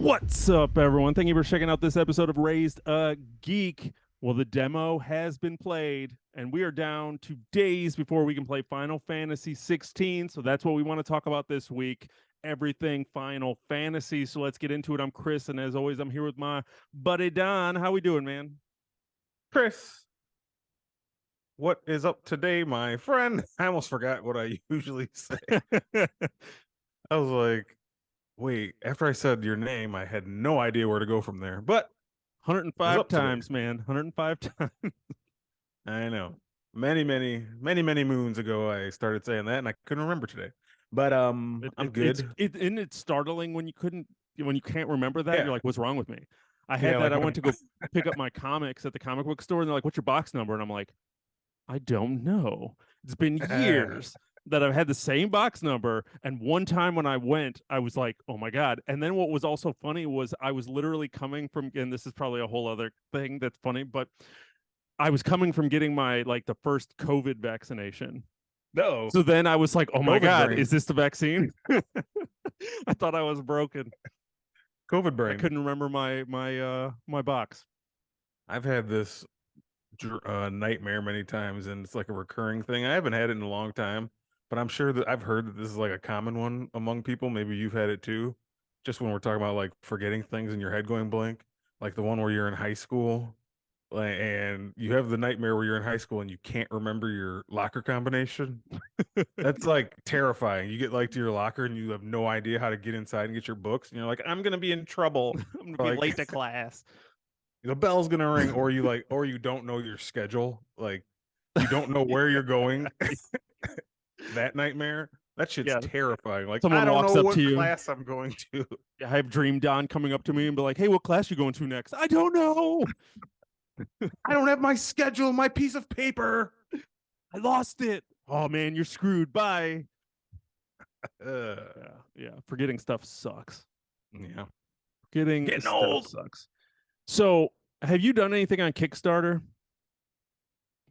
What's up, everyone? Thank you for checking out this episode of Raised a Geek. Well, the demo has been played, and we are down to days before we can play Final Fantasy 16. So that's what we want to talk about this week. Everything Final Fantasy. So let's get into it. I'm Chris, and as always, I'm here with my buddy Don. How we doing, man? Chris, what is up today, my friend? I almost forgot what I usually say. I was like, wait, after I said your name, I had no idea where to go from there. But 105 times, man. 105 times. I know. Many moons ago, I started saying that, and I couldn't remember today. But I'm good. Isn't it startling when you can't remember that? Yeah. You're like, what's wrong with me? I had Yeah, that. like I when went to go pick up my comics at the comic book store, and they're like, "What's your box number?" And I'm like, "I don't know." It's been years that I've had the same box number. And one time when I went, I was like, "Oh my god!" And then what was also funny was I was literally coming from, and this is probably a whole other thing that's funny, but I was coming from getting my the first COVID vaccination. No. So then I was like, "Oh my COVID god, brain. is this the vaccine?" I thought I was broken. COVID I brain. couldn't remember my box. I've had this nightmare many times, and it's like a recurring thing. I haven't had it in a long time, but I'm sure that I've heard that this is like a common one among people. Maybe you've had it too. Just when we're talking about like forgetting things and your head going blank, like the one where you're in high school, like, and you have the nightmare where you're in high school and you can't remember your locker combination. That's like terrifying. You get like to your locker and you have no idea how to get inside and get your books, and you're like, I'm gonna be in trouble. I'm gonna be Like late to class. the bell's gonna ring, or you don't know your schedule, like you don't know where you're going. That nightmare, that shit's Yeah, terrifying. Like, I someone don't walks know up what to you. class I'm going to. I have Dream Don coming up to me and be like, "Hey, what class you going to next?" I don't know. I don't have my schedule, my piece of paper. I lost it. Oh man, you're screwed. Bye. uh, Yeah. Forgetting stuff sucks. yeah, Getting getting stuff old. sucks. So, have you done anything on Kickstarter?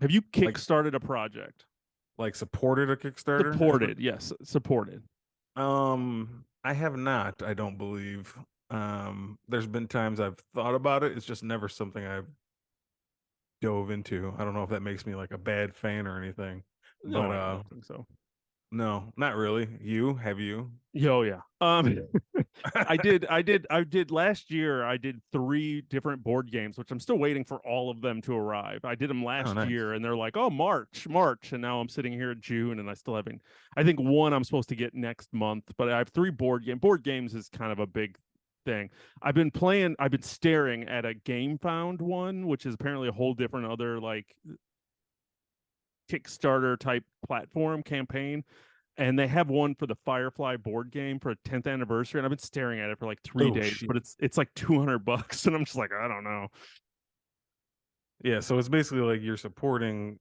Have you like kickstarted a project? like supported a Kickstarter. Supported, yes, supported. I have not, I don't believe. There's been times I've thought about it. It's just never something I've dove into. I don't know if that makes me like a bad fan or anything. No, But I don't think so. no, not really. You have you? Yo, yeah. I did last year. I did 3 different board games, which I'm still waiting for all of them to arrive. I did them Oh, last nice. year, and they're like, "Oh, March," and now I'm sitting here in June, and I still haven't. I think one I'm supposed to get next month, but I have 3 board games. Board games is kind of a big thing. I've been playing. I've been staring at a Game Found one, which is apparently a whole different other like Kickstarter type platform campaign, and they have one for the Firefly board game for a 10th anniversary, and I've been staring at it for like 3 days, Shit. but it's like $200, and I'm just like, I don't know. Yeah, so it's basically like you're supporting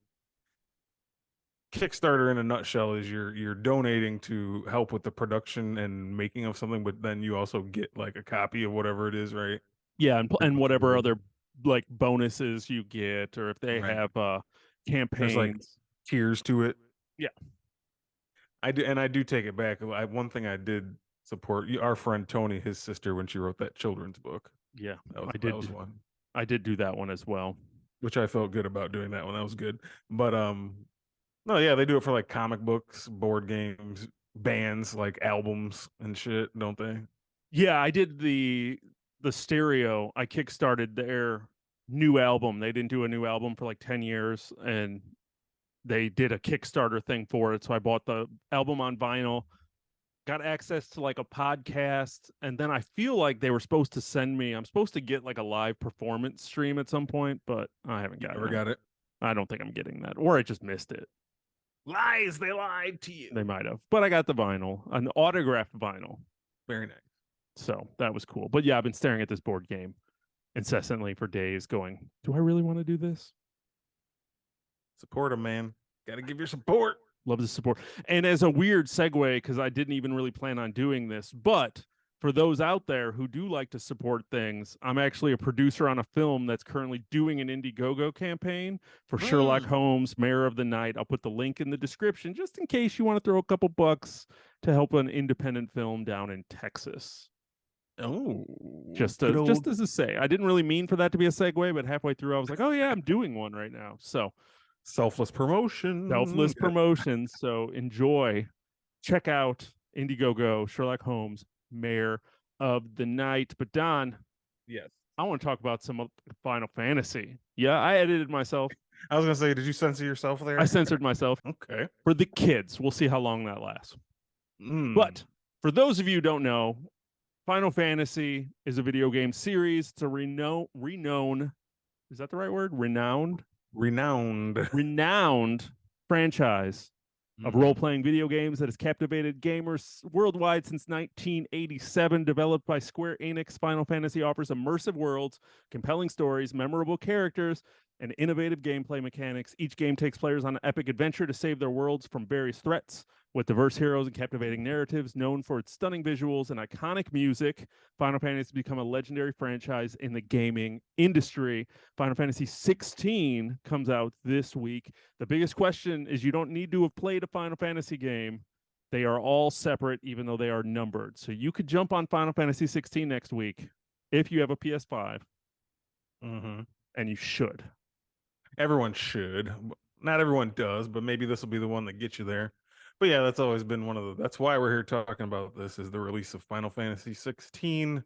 Kickstarter in a nutshell is you're donating to help with the production and making of something, but then you also get like a copy of whatever it is, right? Yeah, and whatever Right. other like bonuses you get, or if they have There's like campaigns. tiers to it. Yeah, I do take it back. One thing I did support our friend Tony, his sister, when she wrote that children's book. yeah, That was one, I did do that one as well. which I felt good about doing that one. That was good. But no, yeah, they do it for like comic books, board games, bands, like albums and shit, don't they? Yeah, I did the stereo. I kickstarted their new album. They didn't do a new album for like 10 years, and they did a Kickstarter thing for it. So I bought the album on vinyl, got access to like a podcast, and then I feel like they were supposed to send me, I'm supposed to get like a live performance stream at some point, but I haven't You gotten never that. got it. I don't think I'm getting that, or I just missed it. Lies, they lied to you. They might have, but I got the vinyl, an autographed vinyl. Very nice. So that was cool. But yeah, I've been staring at this board game incessantly for days, going, do I really want to do this? Support them, man. Got to give your support. Love the support. And as a weird segue, because I didn't even really plan on doing this, but for those out there who do like to support things, I'm actually a producer on a film that's currently doing an Indiegogo campaign for Sherlock Holmes, Mayor of the Night. I'll put the link in the description just in case you want to throw a couple bucks to help an independent film down in Texas. Oh, Just good as old a say, I didn't really mean for that to be a segue, but halfway through, I was like, "Oh yeah, I'm doing one right now." So selfless promotion. selfless promotions. So enjoy, check out Indiegogo, Sherlock Holmes, Mayor of the Night. But Don, Yes. I want to talk about some Final Fantasy. Yeah, I edited myself. I was gonna say, did you censor yourself I there? censored myself Okay. for the kids. We'll see how long that lasts. Mm. But for those of you who don't know, Final Fantasy is a video game series. It's a renowned, is that the right word? Renowned. Renowned franchise of role Mm. playing video games that has captivated gamers worldwide since 1987. Developed by Square Enix, Final Fantasy offers immersive worlds, compelling stories, memorable characters, and innovative gameplay mechanics. Each game takes players on an epic adventure to save their worlds from various threats. With diverse heroes and captivating narratives, known for its stunning visuals and iconic music, Final Fantasy has become a legendary franchise in the gaming industry. Final Fantasy 16 comes out this week. The biggest question is you don't need to have played a Final Fantasy game. They are all separate, even though they are numbered. So you could jump on Final Fantasy 16 next week if you have a PS5, Mm-hmm. and you should. Everyone should. Not everyone does, but maybe this will be the one that gets you there. But yeah, that's always been one of the. That's why we're here talking about this. Is the release of Final Fantasy 16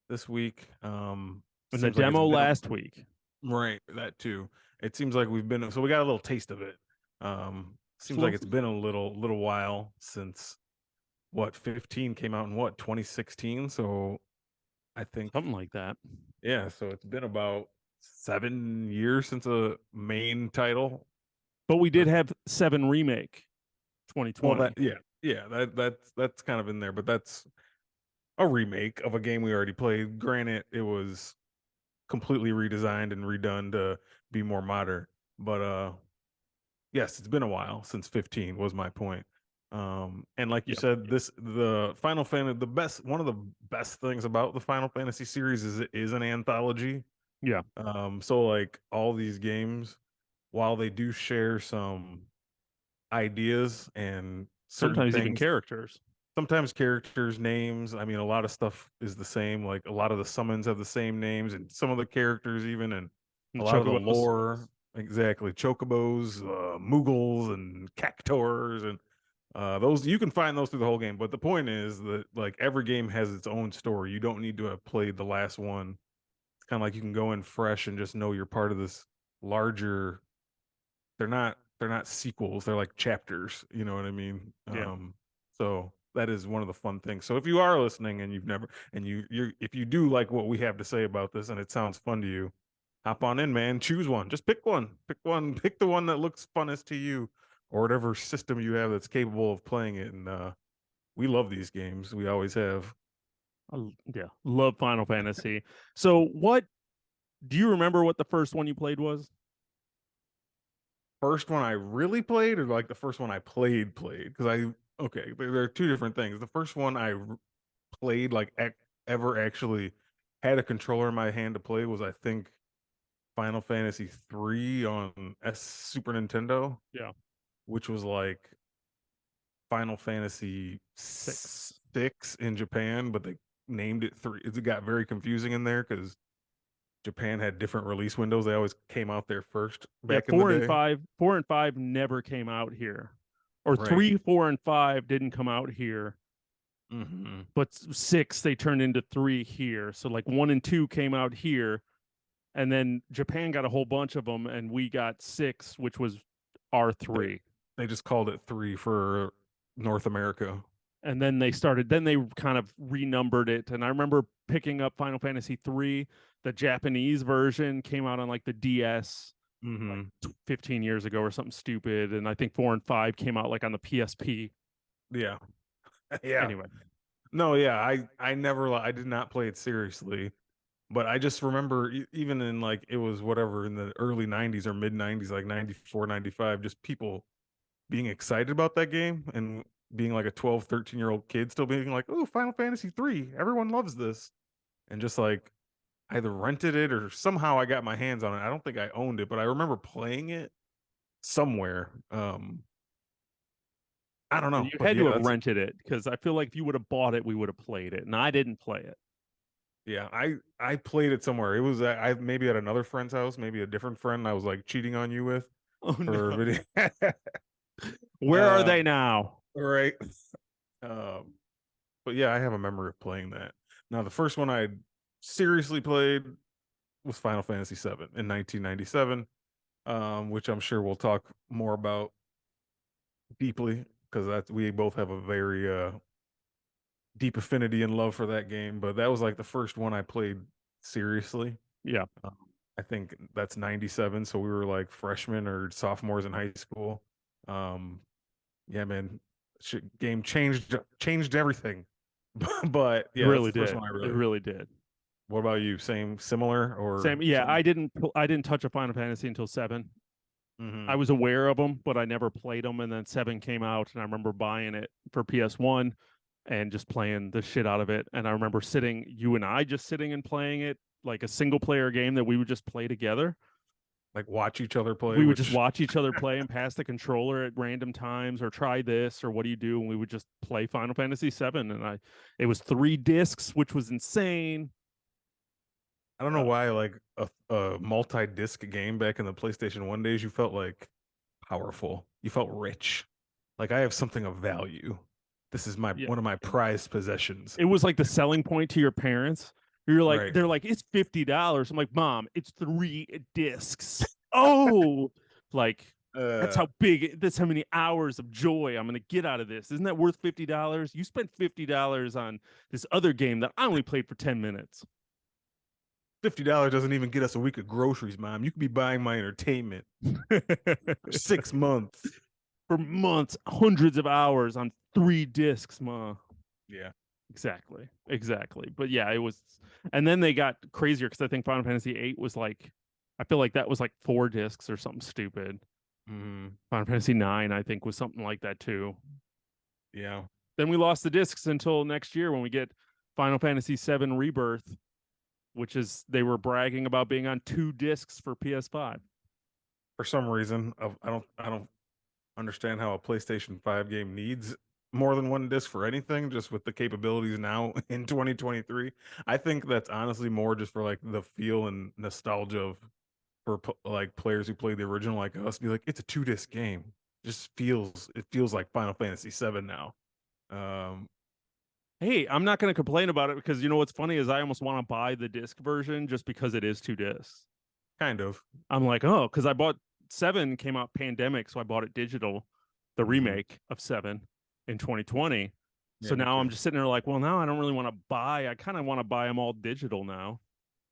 this week. And the Seems like it's demo been last week. right, that too. It seems like we've been, so we got a little taste of it. Seems like So it's been a little while since what 15 came out in what 2016. So I think, something like that. yeah, so it's been about 7 years since a main title. But we did Or, have 7 Remake well, that 2020. yeah, that's kind of in there, but that's a remake of a game we already played. Granted, it was completely redesigned and redone to be more modern, but yes, it's been a while since 15 was my point. And like you Yeah. said, the Final Fantasy, the best one of the best things about the Final Fantasy series is it is an anthology. Yeah. So like all these games, while they do share some ideas and certain Sometimes even things, characters. sometimes characters' names, I mean, a lot of stuff is the same. Like a lot of the summons have the same names, and some of the characters even, and a And lot of the Chocobos. lore, exactly, chocobos, Moogles, and cactors, and those you can find those through the whole game. But the point is that like every game has its own story. You don't need to have played the last one. It's kind of like you can go in fresh and just know you're part of this larger. They're not sequels. They're like chapters. You know what I mean? Yeah. So that is one of the fun things. So if you are listening and you've never and you if you do like what we have to say about this and it sounds fun to you, hop on in, man. Choose one. Just pick one. Pick one. Pick the one that looks funnest to you, or whatever system you have that's capable of playing it. And we love these games. We always have. Yeah. Love Final Fantasy. So what do you remember what the first one you played was? First one I really played, or like the first one I played because I okay. There are two different things. The first one played like ever actually had a controller in my hand to play was I think Final Fantasy 3 on Super Nintendo, Yeah. which was like Final Fantasy 6. 6 in Japan, but they named it 3. It got very confusing in there because Japan had different release windows. They always came out there first Yeah, back in the day. 4 and 5 never came out here. Or Right. 3, 4, and 5 didn't come out here. Hmm. But 6 they turned into 3 here. So like 1 and 2 came out here, and then Japan got a whole bunch of them, and we got 6, which was They, R3. they just called it 3 for North America. And then they kind of renumbered it. And I remember picking up Final Fantasy 3. The Japanese version came out on like the DS like Hmm. 15 years ago or something stupid. And I think 4 and 5 came out like on the PSP. Yeah. Yeah. Anyway, No, yeah, I never I did not play it seriously, but I just remember even in like it was whatever in the early 90s or mid 90s like 94, 95, just people being excited about that game and being like a 12, 13-year-old kid still being like, "Oh, Final Fantasy 3, everyone loves this." And just like either rented it or somehow I got my hands on it. I don't think I owned it, but I remember playing it somewhere. I don't and know, you but had to yeah, have that's rented it because I feel like if you would have bought it, we would have played it. And I didn't play it. Yeah, I played it somewhere. It was I maybe at another friend's house, maybe a different friend I was like cheating on you with Oh for no. video. Where are they um, now? right. Um, but yeah, I have a memory of playing that. Now, the first one I seriously played was Final Fantasy VII in 1997, which I'm sure we'll talk more about deeply because that's we both have a very deep affinity and love for that game. But that was like the first one I played seriously. Yeah, Um, I think that's 97, so we were like freshmen or sophomores in high school. Um, yeah, man, game changed everything. But it yeah, that's really the first did. one I It really. really did. What about you? Same, similar, Same. or Yeah, something? I didn't touch a Final Fantasy until 7. I Hmm. was aware of them, but I never played them. And then 7 came out, and I remember buying it for PS1 and just playing the shit out of it. And I remember you and I just sitting and playing it like a single player game that we would just play together. Like watch each other play, We would just which watch each other play and pass the controller at random times or try this or what do you do? And we would just play Final Fantasy 7. And it was 3 discs, which was insane. I don't know Uh, why, like a multi-disc game back in the PlayStation 1 days, you felt like powerful. You felt rich. Like I have something of value. This is my yeah. one of my prized possessions. It was like the selling point to your parents. Right. They're like, it's $50. I'm like, Mom, it's 3 discs. Oh, like Uh, that's how many hours of joy I'm gonna get out of this. Isn't that worth $50? You spent $50 on this other game that I only played for 10 minutes. $50 doesn't even get us a week of groceries, Mom. You could be buying my entertainment for 6 months. For months, hundreds of hours on 3 discs, Ma. Yeah. Exactly. Exactly. But yeah, it was and then they got crazier because I think Final Fantasy 8 was like I feel like that was like 4 discs or something stupid. Hmm. Final Fantasy 9, I think, was something like that too. Yeah. Then we lost the discs until next year when we get Final Fantasy 7 Rebirth, which is they were bragging about being on 2 discs for PS5. For some reason, I don't understand how a PlayStation 5 game needs more than one disc for anything, just with the capabilities now in 2023. I think that's honestly more just for like the feel and nostalgia of for like players who played the original like us be like it's a 2 disc game. It feels like Final Fantasy 7 now. Um Hey, I'm not going to complain about it because you know what's funny is I almost want to buy the disc version just because it is 2 discs. kind of. I'm like, oh, because I bought 7 came out pandemic, so I bought it digital, the Hmm. remake of 7 in 2020. Yeah, So me now I'm too. just sitting there like, well, now I don't really want to buy. I kind of want to buy them all digital now,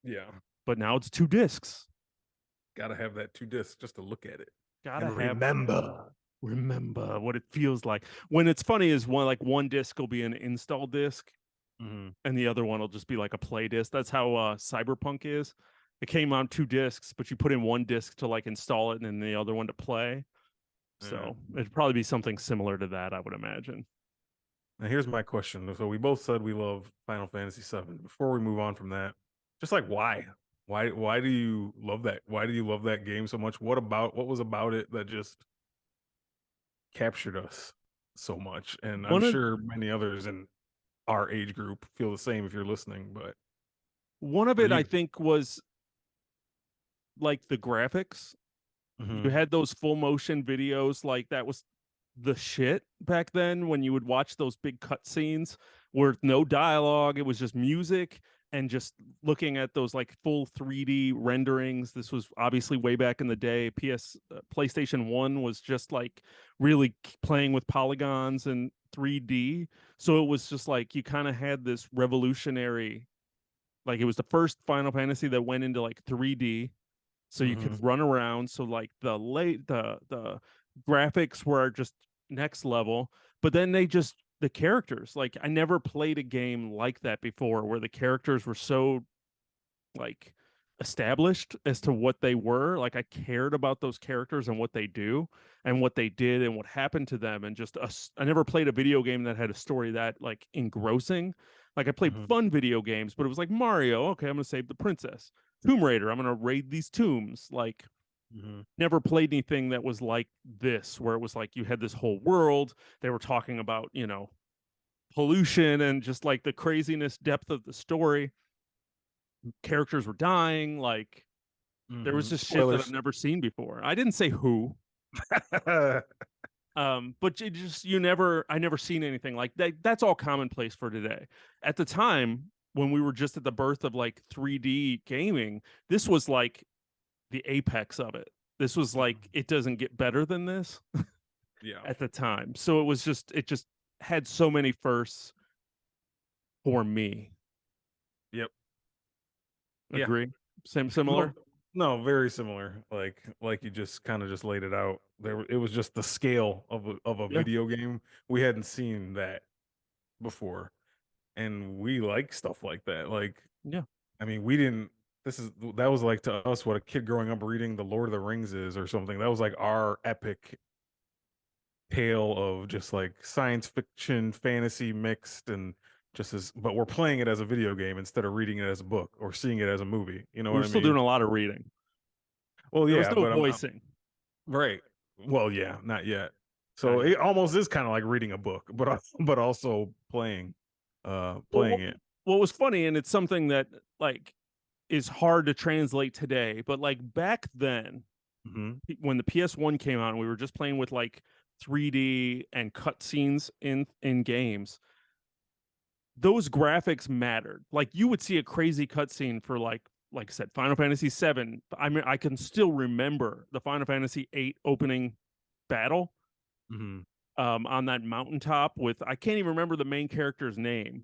Yeah. but now it's 2 discs. Got to have that 2 discs just to look at it Gotta and have remember. remember what it feels like. When it's funny is one disc will be an install disc Hmm. and the other one will just be like a play disc. That's how Cyberpunk is. It came on 2 discs, but you put in one disc to like install it and then the other one to play. Yeah. So it'd probably be something similar to that, I would imagine. Now here's my question. So we both said we love Final Fantasy VII. Before we move on from that, just like why? Why do you love that? Why do you love that game so much? What was about it that just captured us so much? And I'm One of sure many others in our age group feel the same if you're listening, but one of what it do I you think was like the graphics. You Mhm. had those full motion videos like that was the shit back then when you would watch those big cut scenes with no dialogue, it was just music and just looking at those like full 3D renderings. This was obviously way back in the day. PlayStation 1 was just like really playing with polygons and 3D. So it was just like you kind of had this revolutionary, like it was the first Final Fantasy that went into like 3D so you could Mhm. run around. So like the graphics were just next level, but then the characters, like I never played a game like that before where the characters were so like established as to what they were. Like I cared about those characters and what they do and what they did and what happened to them. And I never played a video game that had a story that like engrossing. Like I played Mhm. fun video games, but it was like Mario. Okay, I'm gonna save the princess. Tomb Raider. I'm gonna raid these tombs. Like Mhm. never played anything that was like this, where it was like you had this whole world. They were talking about pollution and just like the craziness depth of the story characters were dying. Like there was just shit that I've Spoilers. never seen before. I didn't say who, but it just I never seen anything like that. That's all commonplace for today. At the time when we were just at the birth of like 3D gaming, this was like the apex of it. This was like Mhm. it doesn't get better than this Yeah. at the time. So it just had so many firsts for me. Yep. Yeah. Agree? Same similar? No, no, very similar. Like you just kind of just laid it out. It was just the scale of a Yeah. video game. We hadn't seen that before, and we like stuff like that. Like, Yeah. I mean, we didn't. That was like to us what a kid growing up reading The Lord of the Rings is or something. That was like our epic tale of just like science fiction, fantasy mixed, and but we're playing it as a video game instead of reading it as a book or seeing it as a movie. You know We what were I still mean? doing a lot of reading. Well, There was yeah, no but I'm voicing. right. Well, yeah, not yet. Not So yet. it almost is kind of like reading a book, but but also Well, playing it. what was funny, and it's something that like is hard to translate today, but like back then, Hmm. when the PS1 came out, and we were just playing with like 3D and cutscenes in games, those graphics mattered. Like you would see a crazy cutscene for like I said, Final Fantasy VII. I mean, I can still remember the Final Fantasy VIII opening battle Hmm. on that mountaintop with I can't even remember the main character's name.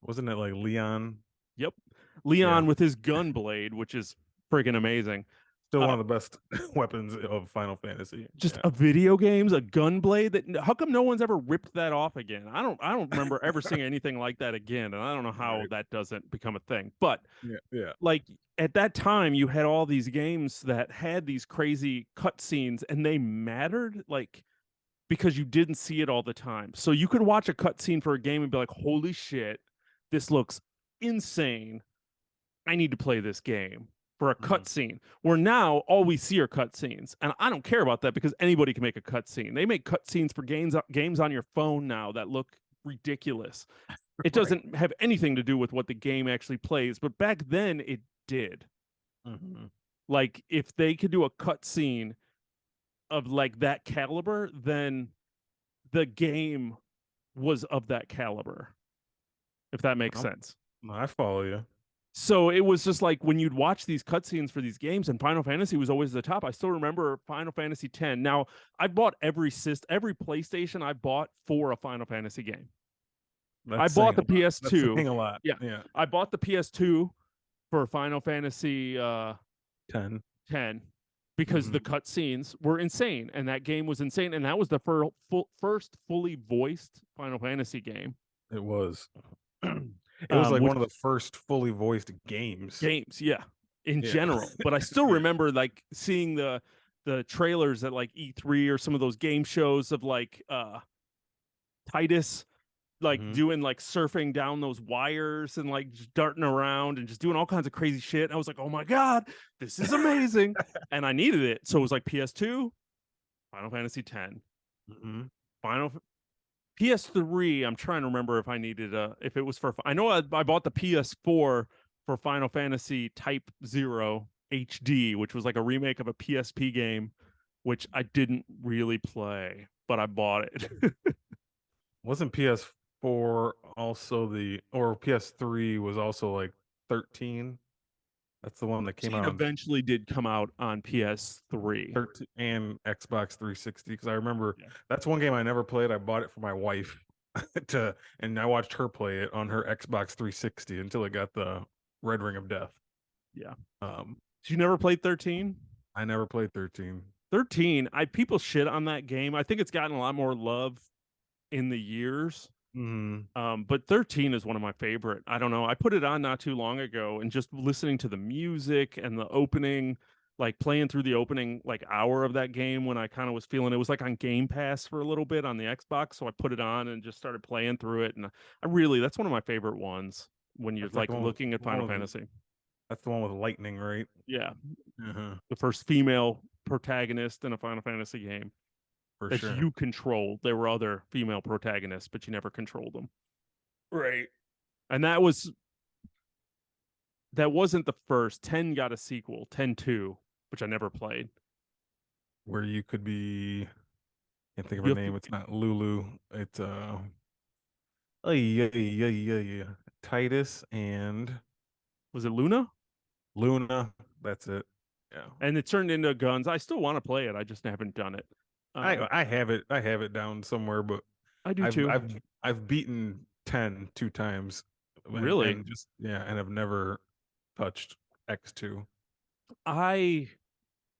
Wasn't it like Leon? Yep, Yeah, Leon with his gun blade, which is friggin' amazing. still one Uh, of the best weapons of Final Fantasy. just Yeah, a video games, a gun blade that how come no one's ever ripped that off again? I don't remember ever seeing anything like that again, and I don't know how right. that doesn't become a thing. But Yeah, yeah. like at that time you had all these games that had these crazy cutscenes and they mattered like because you didn't see it all the time. So you could watch a cutscene for a game and be like, holy shit, this looks insane. I need to play this game for a Hmm. cutscene. Where now all we see are cutscenes. And I don't care about that because anybody can make a cutscene. They make cutscenes for games on your phone now that look ridiculous. It Right. doesn't have anything to do with what the game actually plays, but back then it did. Hmm. Like if they could do a cutscene of like that caliber, then the game was of that caliber, if that makes sense. I follow you. So it was just like when you'd watch these cutscenes for these games, and Final Fantasy was always the top. I still remember Final Fantasy X. Now I bought every PlayStation I bought for a Final Fantasy game. I That's bought saying the a lot. That's PS2. saying a lot. Yeah, Yeah, I bought the PS2 for Final Fantasy 10. 10 because the Hmm. cutscenes were insane, and that game was insane, and that was the first fully voiced Final Fantasy game. It was. It was like Which one of the first fully voiced games. games, yeah, in Yeah. general. But I still Yeah. remember like seeing the trailers at like E3 or some of those game shows of like Titus like Mhm. doing like surfing down those wires and like just darting around and just doing all kinds of crazy shit. And I was like, oh my God, this is amazing. And I needed it. So it was like PS2, Final Fantasy X, Mhm. Final PS3. I'm trying to remember if I needed if it was for I know I bought the PS4 for Final Fantasy Type 0 HD, which was like a remake of a PSP game, which I didn't really play, but I bought it. Wasn't PS4 also or PS3 was also like 13? That's the one that came 13 out on eventually did come out on PS3. 13 and Xbox 360 because I remember Yeah. that's one game I never played. I bought it for my wife and I watched her play it on her Xbox 360 until it got the Red Ring of Death. Yeah. Um, So you never played 13? I never played 13. 13, I people shit on that game. I think it's gotten a lot more love in the years. Mhm. But 13 is one of my favorite. I don't know. I put it on not too long ago and just listening to the music and the opening, like playing through the opening like hour of that game when I kind of was feeling it was like on Game Pass for a little bit on the Xbox. So I put it on and just started playing through it. And I really, that's one of my favorite ones when you're That's like like looking at Final Fantasy. that's the one with lightning, right? Yeah. Uh-huh. The first female protagonist in a Final Fantasy game For that sure. you controlled. There were other female protagonists, but you never controlled them. Right. And that was That wasn't the first. 10 got a sequel, 10-2, which I never played. where you could be. Can't think of You her have to, name. It's not Lulu. It's oh yeah, yeah, yeah, yeah. Titus and was it Luna? Luna. That's it. Yeah. And it turned into guns. I still want to play it. I just haven't done it. I have it. I have it down somewhere, but I do I've too. I've I've beaten 10 2 times, Really? and just yeah, and I've never touched X2. I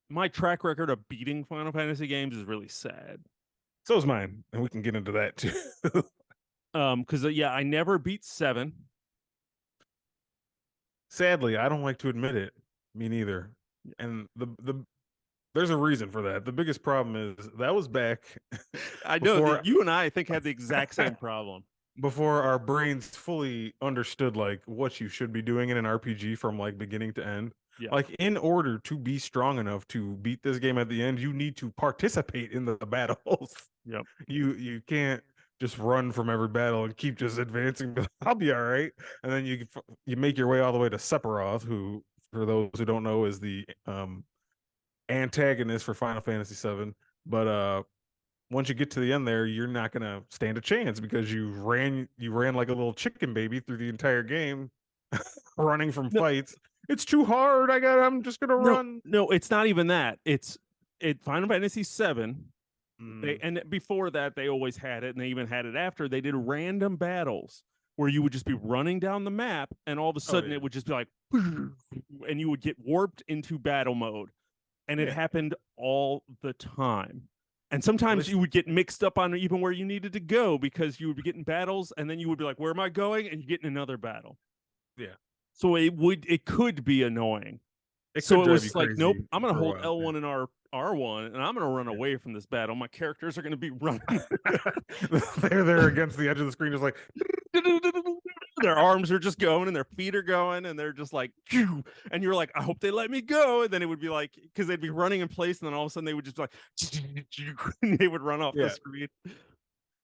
my track record of beating Final Fantasy games is really sad. So is mine, and we can get into that too. Because yeah, I never beat 7. Sadly, I don't like to admit it. Me neither. And there's a reason for that. The biggest problem is that was back I know that before you and I think had the exact same problem. before our brains fully understood like what you should be doing in an RPG from like beginning to end. Yeah. Like in order to be strong enough to beat this game at the end, you need to participate in the battles. Yep. You can't just run from every battle and keep just advancing. I'll be all right. And then you make your way all the way to Sephiroth, who, for those who don't know, is the antagonist for Final Fantasy VII. But once you get to the end there, you're not gonna stand a chance because you ran like a little chicken baby through the entire game, running from No, fights. It's too hard. I'm just gonna no, run. no. It's not even that. It Final Fantasy 7. They Mm, and before that they always had it, and they even had it after. They did random battles where you would just be running down the map, and all of a oh sudden yeah, it would just be like, and you would get warped into battle mode, and it yeah. happened all the time. And Well, sometimes you would get mixed up on even where you needed to go because you would be getting battles, and then you would be like, "Where am I going?" And you get in another battle. yeah, So it could be annoying. it could So it drive you was like, nope, crazy I'm gonna for a hold while. L1 and R1, and I'm gonna run Yeah, away from this battle. My characters are gonna be running. they're there against the edge of the screen, just like Their arms are just going and their feet are going and they're just like, phew. And you're like, I hope they let me go. And then it would be like, because they'd be running in place, and then all of a sudden they would just be like, and they would run off the yeah. screen.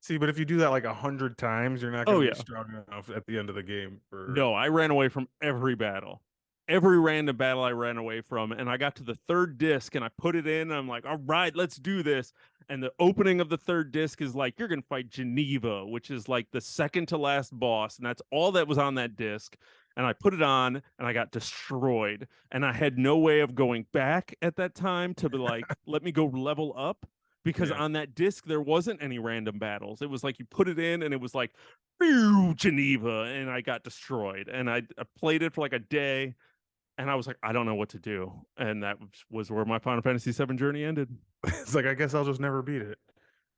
See, but if you do that like 100 times, you're not Oh going to be yeah. strong enough at the end of the game for. No, I ran away from every battle. Every random battle I ran away from. And I got to the third disc and I put it in. And I'm like, all right, let's do this. And the opening of the third disc is like, you're going to fight Geneva, which is like the second to last boss. And that's all that was on that disc. And I put it on and I got destroyed. And I had no way of going back at that time to be like, let me go level up. Because Yeah, on that disc, there wasn't any random battles. It was like you put it in and it was like, Geneva. And I got destroyed. And I played it for like a day, and I was like, I don't know what to do, and that was where my Final Fantasy VII journey ended. it's like I guess I'll just never beat it.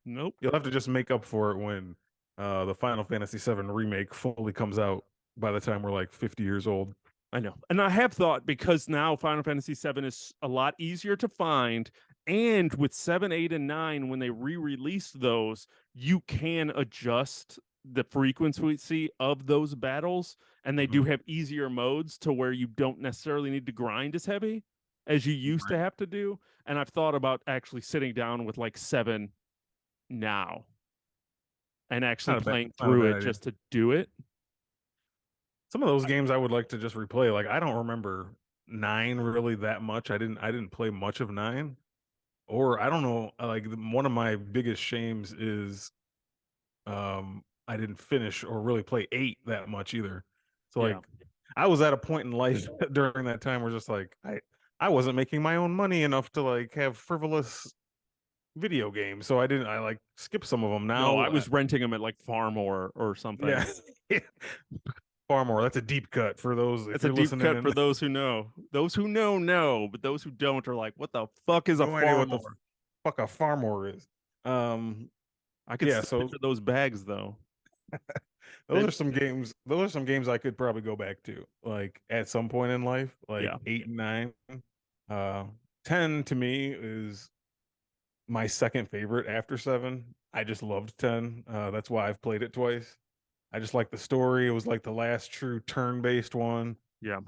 Nope. You'll have to just make up for it when the Final Fantasy VII remake fully comes out by the time we're like 50 years old. I know, and I have thought, because now Final Fantasy VII is a lot easier to find, and with 7, 8, and 9, when they re-released those, you can adjust the frequency of those battles, and they do Mhm. have easier modes to where you don't necessarily need to grind as heavy as you used to Right. have to do. And I've thought about actually sitting down with like 7 now and actually playing Not a through bad it idea. just to do it. Some of those games I would like to just replay. Like I don't remember nine really that much. I didn't play much of nine, or I don't know. Like one of my biggest shames is I didn't finish or really play eight that much either. So Yeah. like I was at a point in life during that time where just like I wasn't making my own money enough to like have frivolous video games. So I like skip some of them No, now. I was renting them at like Farm or something. Yeah. Far more. That's a deep cut for those if It's a you're deep listening cut and for those who know. Those who know, but those who don't are like, what the fuck is a no idea what the Farmore? fuck a farmore is. Um I could yeah, still so picture those bags though. those That are some games. Those are some games I could probably go back to, like at some point in life, yeah. like 8 and 9. Uh, 10 to me is my second favorite after 7. I just loved 10. That's why I've played it twice. I just like the story. It was like the last true turn-based one. Yeah.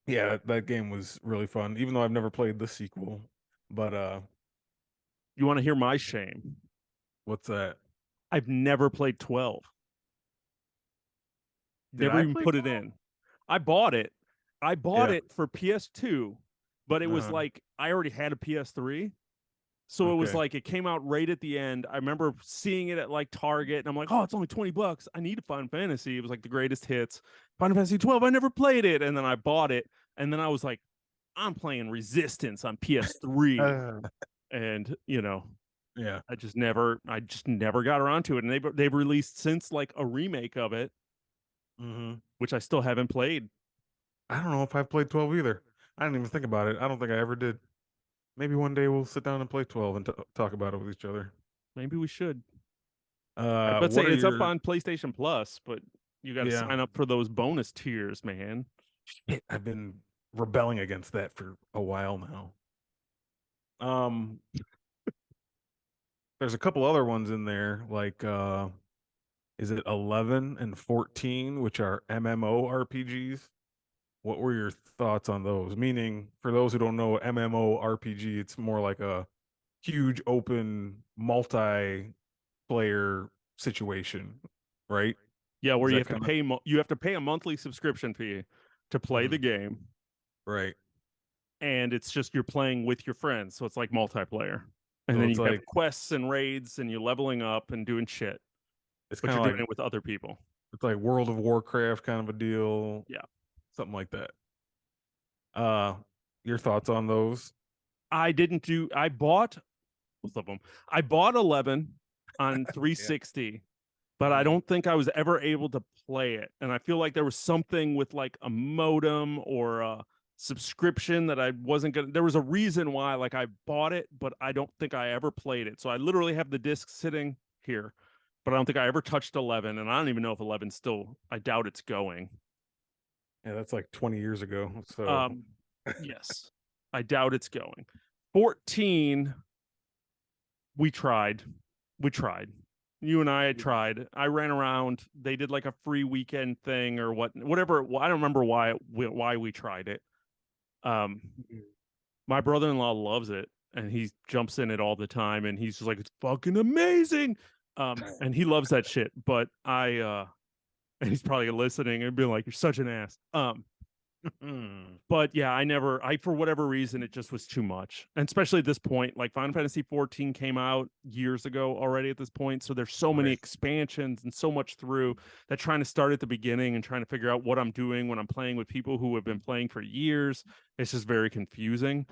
Yeah, that game was really fun, even though I've never played the sequel. But You want to hear my shame? what's that? I've never played 12. Did Never I even play put it 12? in. I bought it. I bought Yeah. it for PS2, but it was Uh-huh. like I already had a PS3. So it was Okay. like it came out right at the end. I remember seeing it at like Target and I'm like, oh, it's only 20 bucks. I need a Final Fantasy. It was like the greatest hits. Final Fantasy 12, I never played it. And then I bought it. And then I was like, I'm playing Resistance on PS3. Uh, And, yeah. I just never got around to it. And they've released since like a remake of it, Hmm. which I still haven't played. I don't know if I've played 12 either. I didn't even think about it. I don't think I ever did. Maybe one day we'll sit down and play 12 and talk about it with each other. Maybe we should. I would say What are it's up your on PlayStation Plus, but you got to yeah, sign up for those bonus tiers, man. shit, I've been rebelling against that for a while now. Um, there's a couple other ones in there, like is it 11 and 14, which are MMORPGs? What were your thoughts on those? Meaning, for those who don't know, MMORPG, it's more like a huge open multiplayer situation, right? Yeah, where Is you that have to kind of pay a monthly subscription fee to play the mhm, game, right? and it's just you're playing with your friends, so it's like multiplayer. And So then it's you have like quests and raids, and you're leveling up and doing shit, it's but kind you're of doing like it with other people. it's like World of Warcraft kind of a deal, Yeah, something like that. Uh, your thoughts on those? I didn't do. I bought both of them. I bought 11 on Yeah. 360, but I Mhm. don't think I was ever able to play it. And I feel like there was something with like a modem or a subscription that I wasn't gonna. There was a reason why, like I bought it, but I don't think I ever played it. So I literally have the disc sitting here, but I don't think I ever touched 11, and I don't even know if 11 still. I doubt it's going. Yeah, that's like 20 years ago. So Um, yes, I doubt it's going. 14, we tried. We tried. You and I had tried. I ran around. They did like a free weekend thing or whatever. I don't remember why we tried it. Um, Mhm. my brother-in-law loves it, and he jumps in it all the time, and he's just like, it's fucking amazing. And he loves that shit. But and he's probably listening and being like, you're such an ass. But yeah, I for whatever reason it just was too much, and especially at this point, like Final Fantasy 14 came out years ago already at this point, so there's so many Right. expansions and so much through that trying to start at the beginning and trying to figure out what I'm doing when I'm playing with people who have been playing for years, it's just very confusing.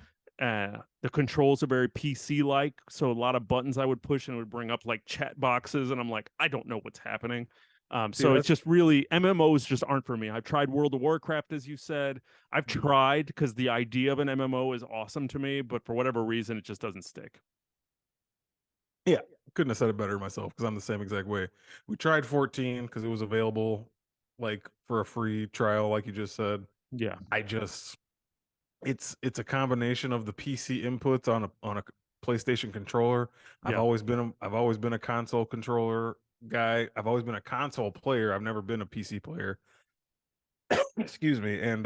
The controls are very PC like, so a lot of buttons I would push and it would bring up like chat boxes, and I'm like, I don't know what's happening. See, So it's that's just really MMOs just aren't for me. I've tried World of Warcraft, as you said. I've mhm. tried because the idea of an MMO is awesome to me, but for whatever reason, it just doesn't stick. Yeah, couldn't have said it better myself because I'm the same exact way. We tried 14 because it was available like for a free trial, like you just said. Yeah, I just it's a combination of the PC inputs on a PlayStation controller. yeah, I've always been a console controller guy. I've always been a console player. I've never been a PC player. Excuse me. And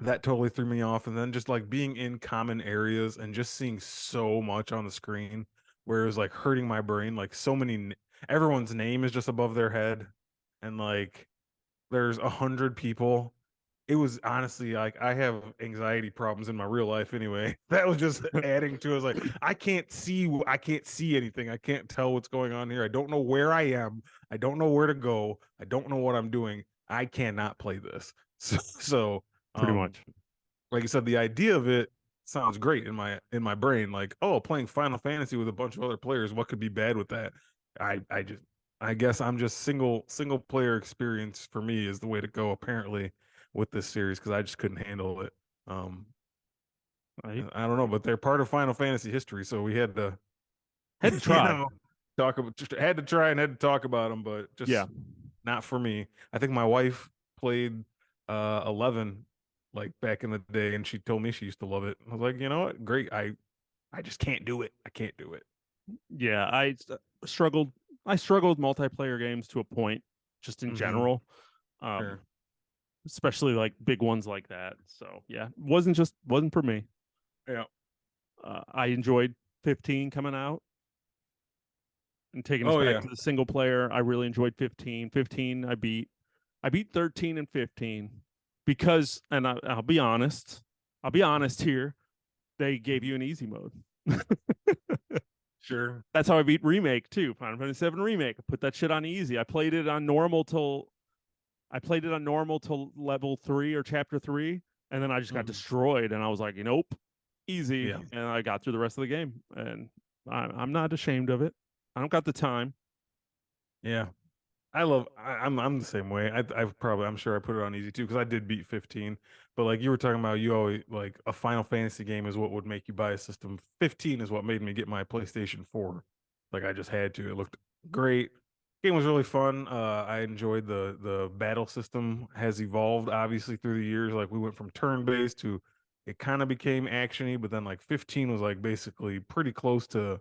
that totally threw me off. And then just like being in common areas and just seeing so much on the screen where it was like hurting my brain. Like everyone's name is just above their head. And like there's 100 people. It was honestly like I have anxiety problems in my real life anyway. That was just adding to it. Was like I can't see anything. I can't tell what's going on here. I don't know where I am. I don't know where to go. I don't know what I'm doing. I cannot play this. So pretty um much. like I said, the idea of it sounds great in my brain. Like, oh, playing Final Fantasy with a bunch of other players, what could be bad with that? I just I guess I'm just single player experience for me is the way to go apparently with this series because I just couldn't handle it. Um, I I don't know, but they're part of Final Fantasy history, so we had to, had to you try. know, talk about just had to try and had to talk about them, but Yeah, just not for me. I think my wife played 11 like back in the day and she told me she used to love it. I was like, you know what? Great. I just can't do it. I can't do it. yeah. Struggled. I struggled with multiplayer games to a point, just in Hmm. general. Um, Sure. especially like big ones like that. So yeah, wasn't for me. Yeah. I enjoyed 15 coming out and taking us Oh back yeah. to the single player. I really enjoyed 15. 15 I beat. I beat 13 and 15 because, and I'll be honest. I'll be honest here. They gave you an easy mode. Sure. That's how I beat Remake too. Final Fantasy 7 Remake. I put that shit on easy. I played it on normal till level 3 or chapter 3, and then I just got Mhm. destroyed. And I was like, nope, easy. Yeah. And I got through the rest of the game, and I'm not ashamed of it. I don't got the time. Yeah. I'm the same way. I'm sure I put it on easy too because I did beat 15. But like you were talking about, you always like a Final Fantasy game is what would make you buy a system. 15 is what made me get my PlayStation 4. Like I just had to. It looked great. Game was really fun. I enjoyed the battle system has evolved obviously through the years. Like we went from turn based to it kind of became actiony, but then like 15 was like basically pretty close to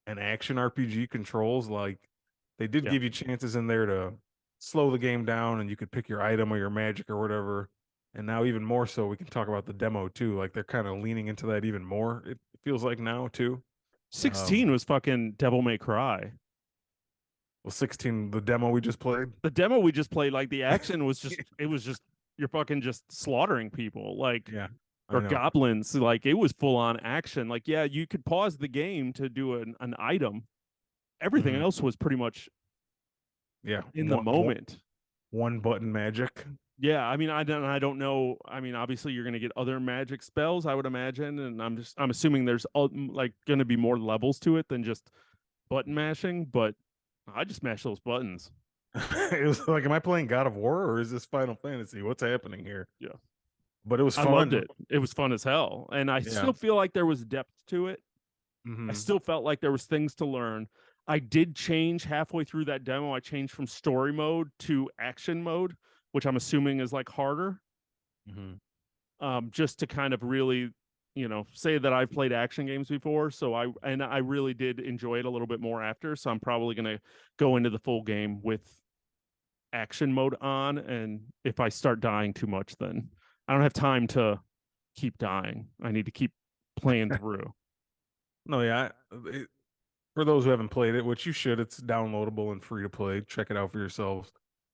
an action RPG controls. Like they did Yeah. give you chances in there to slow the game down and you could pick your item or your magic or whatever. And now even more so, we can talk about the demo too. Like they're kind of leaning into that even more. It feels like now too. 16 Um, was fucking Devil May Cry. well, 16, the demo we just played. The demo we just played, like the action was just, it was just, you're fucking just slaughtering people, like, Yeah, or I know. goblins. Like it was full on action. Like, yeah, you could pause the game to do an item. Everything Mhm. else was pretty much Yeah, in the moment. one button magic. Yeah, I mean, I don't know. I mean, obviously, you're gonna get other magic spells, I would imagine, and I'm assuming there's like gonna be more levels to it than just button mashing. But I just mash those buttons. It was like, am I playing God of War or is this Final Fantasy? What's happening here? Yeah, But it was I loved fun. it. It was fun as hell, and I Yeah. still feel like there was depth to it. I Hmm. still felt like there was things to learn. I did change halfway through that demo. I changed from story mode to action mode, which I'm assuming is like harder, Hmm. just to kind of really, say that I've played action games before. So I really did enjoy it a little bit more after. So I'm probably gonna go into the full game with action mode on, and if I start dying too much, then I don't have time to keep dying. I need to keep playing through. No, yeah. For those who haven't played it, which you should, it's downloadable and free to play. Check it out for yourselves.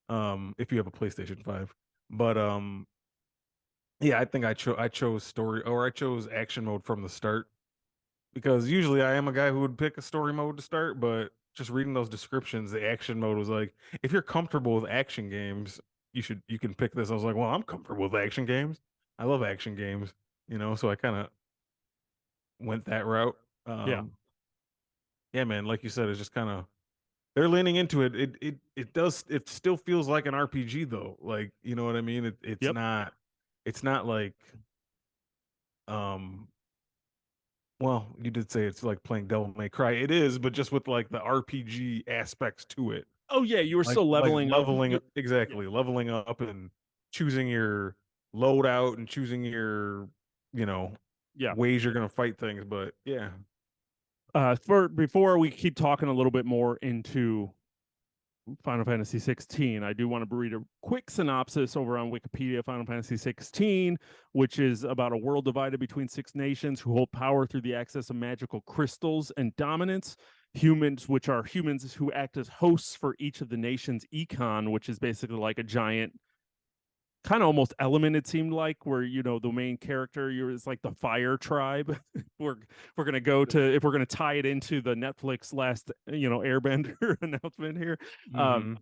If you have a PlayStation 5. But yeah, I think I chose story or I chose action mode from the start because usually I am a guy who would pick a story mode to start, but just reading those descriptions, the action mode was like, if you're comfortable with action games, you can pick this. I was like, well, I'm comfortable with action games. I love action games, so I kind of went that route. Yeah. Um, yeah, man, like you said, it's just kind of they're leaning into it. It still feels like an RPG though. Like, you know what I mean? Yep. It's not like um well, you did say it's like playing Devil May Cry. It is, but just with like the RPG aspects to it. Oh yeah, you were Like still like leveling up. leveling Yeah. exactly, leveling up and choosing your loadout and choosing your, you know, Yeah. ways you're gonna fight things. But yeah. For before we keep talking a little bit more into Final Fantasy 16, I do want to read a quick synopsis over on Wikipedia. Final Fantasy 16, which is about a world divided between six nations who hold power through the access of magical crystals and dominance. Humans, which are humans who act as hosts for each of the nation's econ, which is basically like a giant kind of almost element, it seemed like, where the main character, you're is like the fire tribe. We're gonna go to, if we're gonna tie it into the Netflix last Airbender announcement here. um Hmm.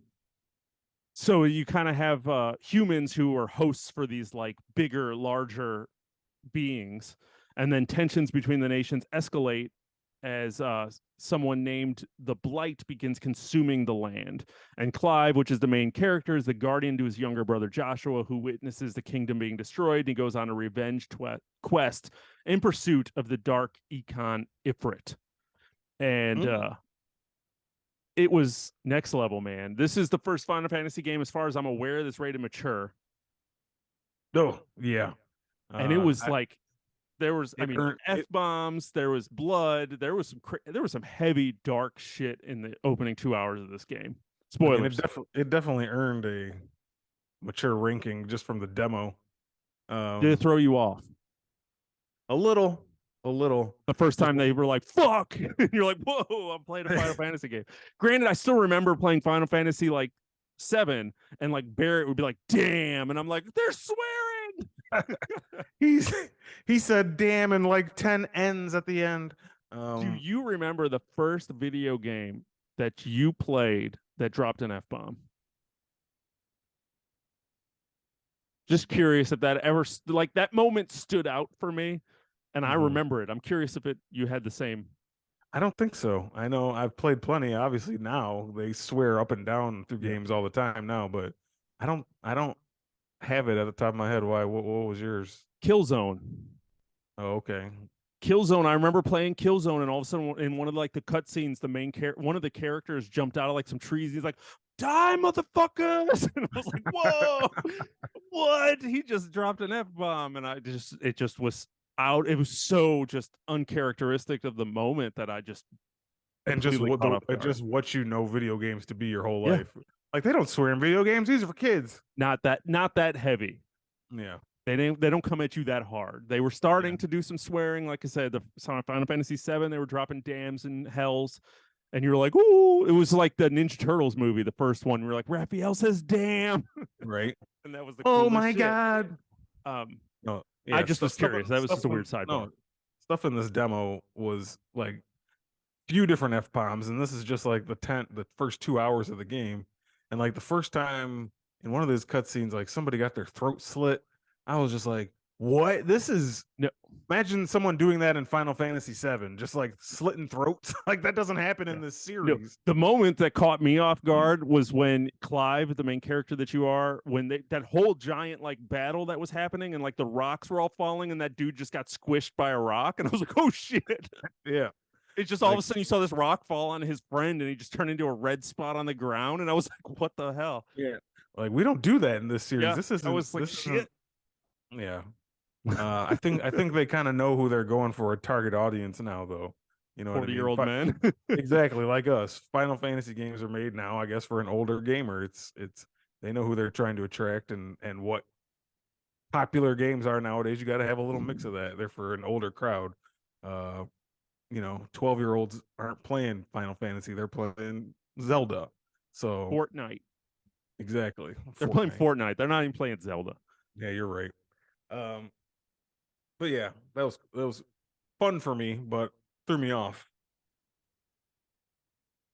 so you kind of have humans who are hosts for these like bigger, larger beings, and then tensions between the nations escalate as someone named the Blight begins consuming the land. And Clive, which is the main character, is the guardian to his younger brother Joshua, who witnesses the kingdom being destroyed. And he goes on a revenge quest in pursuit of the dark econ Ifrit. And Mm. it was next level, man. This is the first Final Fantasy game, as far as I'm aware, that's rated mature. Oh, yeah. And it was I like, there was, I it mean, earned f it. bombs, there was blood, there was some heavy dark shit in the opening 2 hours of this game. I mean, Spoilers. it definitely earned a mature ranking just from the demo. Did it Um, throw you off a little, a little, the first just time they were like, fuck? And you're like, whoa, I'm playing a Final Fantasy game. Granted, I still remember playing Final Fantasy like 7, and like Barrett would be like, "Damn," and I'm like, "They're swearing." He's he said damn and like 10 ends at the end. Do Um, you remember the first video game that you played that dropped an F bomb? Just curious if that ever like that moment stood out for me, and I mhm. remember it. I'm curious if it you had the same. I don't think so. I know I've played plenty. Obviously now they swear up and down through Yeah, games all the time now, but I don't have it at the top of my head. Why? What was yours? Killzone. Oh, okay. Killzone. I remember playing Killzone, and all of a sudden, in one of like the cutscenes, one of the characters jumped out of like some trees. He's like, "Die, motherfuckers!" And I was like, "Whoa, what?" He just dropped an F bomb, and it just was out. It was so just uncharacteristic of the moment that I just And just completely what caught the off guard. just what you know video games to be your whole Yeah, life. Like they don't swear in video games. These are for kids. not that heavy. Yeah. They don't come at you that hard. They were Yeah. starting to do some swearing, like I said, the Final Fantasy VII. They were dropping dams and hells, and you were like, "Ooh!" It was like the Ninja Turtles movie, the first one. We were like, "Raphael says damn," Right. and that was the Oh coolest my shit. God. Um, No. I Yeah. just was curious. That was just a weird sidebar. No, stuff in this demo was like few different F bombs, and this is just like the first 2 hours of the game. And like the first time in one of those cutscenes, like somebody got their throat slit. I was just like, what? This is No, imagine someone doing that in Final Fantasy VII, just like slitting throats. Like that doesn't happen yeah. in this No, series. the moment that caught me off guard was when Clive, the main character that you are, when that whole giant like battle that was happening and like the rocks were all falling and that dude just got squished by a rock and I was like, "Oh shit." Yeah. It's just all of Like a sudden you saw this rock fall on his friend and he just turned into a red spot on the ground and I was like, "What the hell?" yeah. Like we don't do that in this series. Yeah, I was like, This isn't "Shit." yeah. I think they kind of know who they're going for a target audience now, though. You know what I mean? Old men. Exactly like us. Final Fantasy games are made now, I guess, for an older gamer. It's they know who they're trying to attract and what popular games are nowadays. You got to have a little mix of that. They're for an older crowd. Uh, 12-year-olds aren't playing Final Fantasy; they're playing Zelda. So Fortnite. exactly, They're playing Fortnite. Fortnite. They're not even playing Zelda. Yeah, you're right. Um, but yeah, that was fun for me, but threw me off.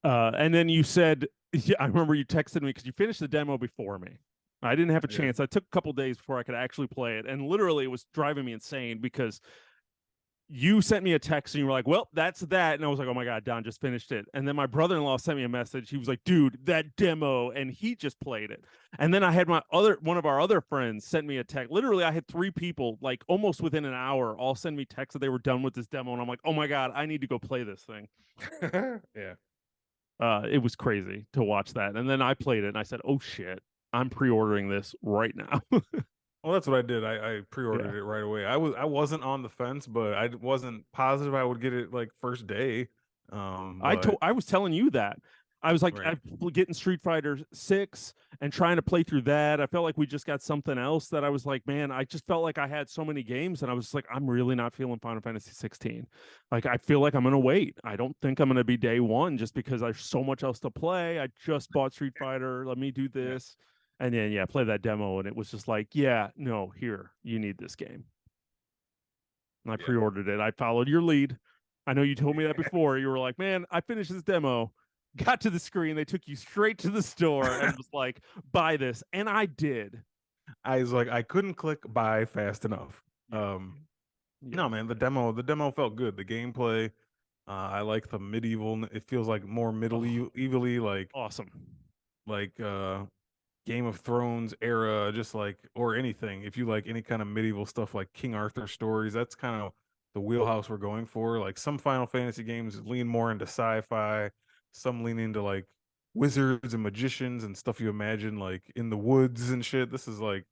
And then you said, yeah, I remember you texted me because you finished the demo before me. I didn't have a Yeah. chance. I took a couple days before I could actually play it, and literally it was driving me insane because you sent me a text and you were like, "Well, that's that," and I was like, "Oh my god, Don just finished it." And then my brother-in-law sent me a message. He was like, "Dude, that demo," and he just played it. And then I had one of our other friends sent me a text. Literally, I had 3 people like almost within an hour all send me texts that they were done with this demo, and I'm like, "Oh my god, I need to go play this thing." Yeah. It was crazy to watch that. And then I played it and I said, "Oh shit, I'm pre-ordering this right now." Well, that's what I did. I Yeah. pre-ordered it right away. I wasn't on the fence, but I wasn't positive I would get it like first day. But I was telling you that. I was like, right. I'm getting Street Fighter 6 and trying to play through that. I felt like we just got something else that I was like, man, I just felt like I had so many games and I was like, I'm really not feeling Final Fantasy 16. Like, I feel like I'm going to wait. I don't think I'm going to be day one just because there's so much else to play. I just bought Street Fighter. Let me do Yeah. this. And then, yeah, play that demo. And it was just like, yeah, no, here, you need this game. And I Yeah. pre-ordered it. I followed your lead. I know you told me that before. You were like, "Man, I finished this demo." Got to the screen, they took you straight to the store and was like, "Buy this," and I did. I was like I couldn't click buy fast enough. Yeah, Um yeah, no man, the demo felt good. The gameplay, I like the medieval it feels like more oh, evilly awesome. like Game of Thrones era, just like or anything. If you like any kind of medieval stuff like King Arthur stories, that's kind of the wheelhouse we're going for. Like some Final Fantasy games lean more into sci-fi, some lean into like wizards and magicians and stuff you imagine like in the woods and shit. This is like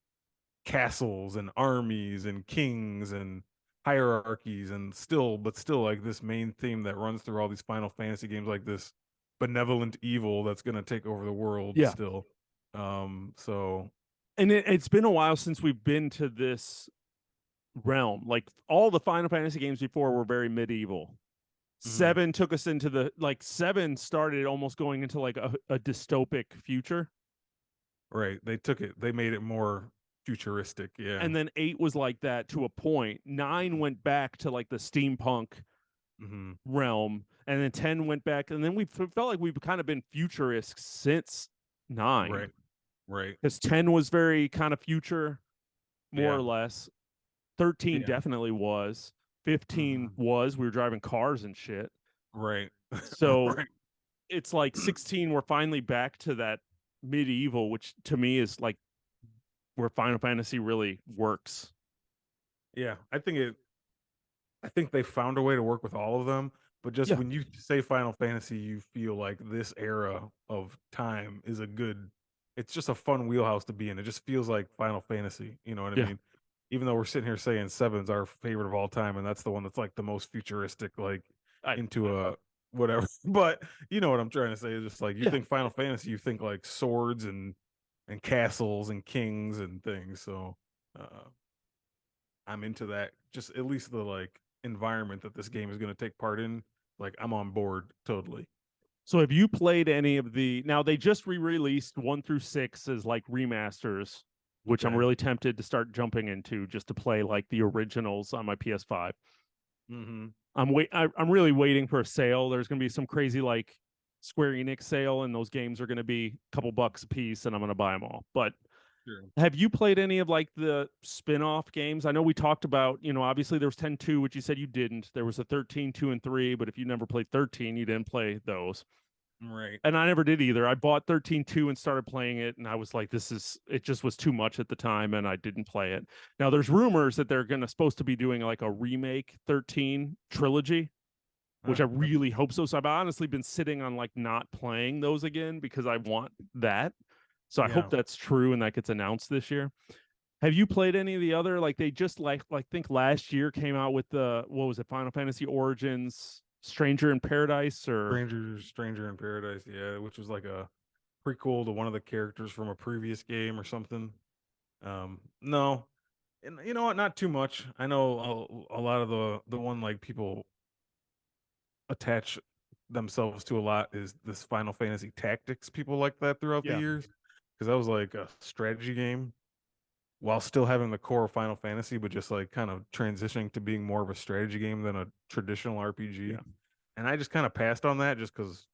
castles and armies and kings and hierarchies and still like this main theme that runs through all these Final Fantasy games like this benevolent evil that's going to take over the world Yeah, still. So and it's been a while since we've been to this realm. Like all the Final Fantasy games before were very medieval. mhm. 7 took us into the like 7 started almost going into like a dystopic future. Right. They took it. They made it more futuristic. Yeah. And then 8 was like that to a point. 9 went back to like the steampunk Hmm. realm, and then 10 went back, and then we felt like we've kind of been futurist since 9, Right. Right. because 10 was very kind of future, more or Yeah. less. 13 Yeah. definitely was. 15 Hmm. was. We were driving cars and shit. Right. So Right. it's like 16, we're finally back to that medieval, which to me is like where Final Fantasy really works. Yeah. I think they found a way to work with all of them, but just Yeah. when you say Final Fantasy, you feel like this era of time is a good it's just a fun wheelhouse to be in. It just feels like Final Fantasy, you know what I Yeah. mean? Even though we're sitting here saying 7's our favorite of all time, and that's the one that's like the most futuristic, like I into a whatever. But you know what I'm trying to say is just like you yeah. think Final Fantasy, you think like swords and castles and kings and things. So uh I'm into that. Just at least the like environment that this game is going to take part in. Like I'm on board totally. So have you played any of the now they just re-released 1 through 6 as like remasters, which I'm Okay. really tempted to start jumping into just to play like the originals on my PS5. Hmm. I'm really waiting for a sale. There's going to be some crazy like Square Enix sale, and those games are going to be a couple bucks a piece, and I'm going to buy them all. But Sure. have you played any of like the spin-off games? I know we talked about, obviously there was 10-2, which you said you didn't. There was a 13-2 and 3, but if you never played 13, you didn't play those. Right. And I never did either. I bought 13-2 and started playing it, and I was like, it just was too much at the time, and I didn't play it. Now there's rumors that they're gonna supposed to be doing like a remake 13 trilogy, which Huh. I really hope so. So I've honestly been sitting on like not playing those again because I want that. So I hope Yeah. that's true and that gets announced this year. Have you played any of the other like they just like think last year came out with the what was it, Final Fantasy Origins Stranger in Paradise or Stranger in Paradise, yeah, which was like a prequel to one of the characters from a previous game or something. No. And you know what, not too much. I know a lot of the one like people attach themselves to a lot is this Final Fantasy Tactics. People like that throughout the yeah, years because that was like a strategy game while still having the core of Final Fantasy, but just like kind of transitioning to being more of a strategy game than a traditional RPG. yeah. And I just kind of passed on that just because